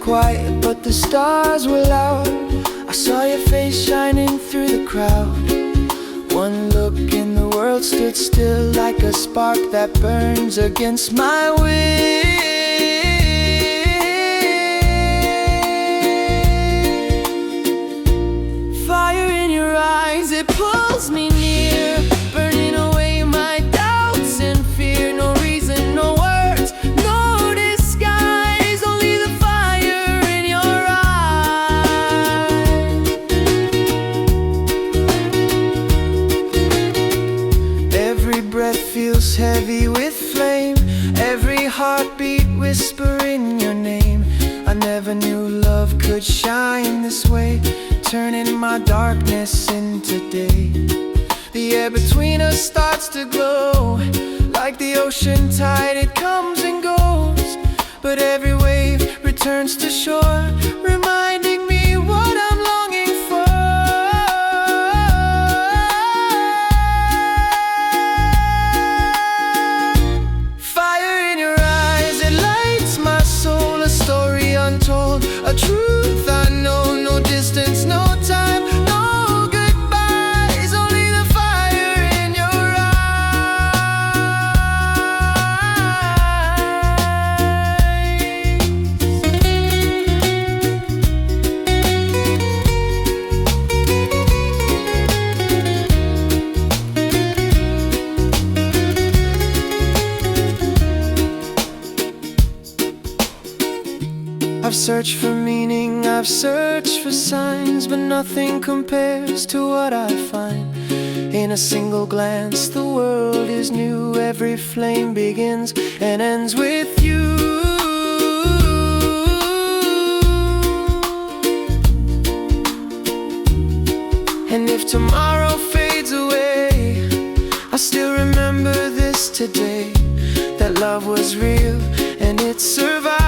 quiet, but the stars were loud. I saw your face shining through the crowd. One look and the world stood still, like a spark that burns against my will. Fire in your eyes, it pulls me near, burning away my doubts and fear. No reason, no words, no disguise, only the fire in your eyes. Every breath feels heavy with flame, every heartbeat whispering your name. I never knew love could shine this way, turning my darkness into day. The air between us starts to glow, like the ocean tide, it comes and goes, but every wave returns to shore, reminding me what I'm longing for. Fire in your eyes, it lights my soul, a story untold, a truth I know. No distance, no time, no goodbyes, only the fire in your I've searched for meaning, I've searched for signs, but nothing compares to what I find. In a single glance, the world is new. Every flame begins and ends with you. And if tomorrow fades away, I still remember this today, that love was real and it survived.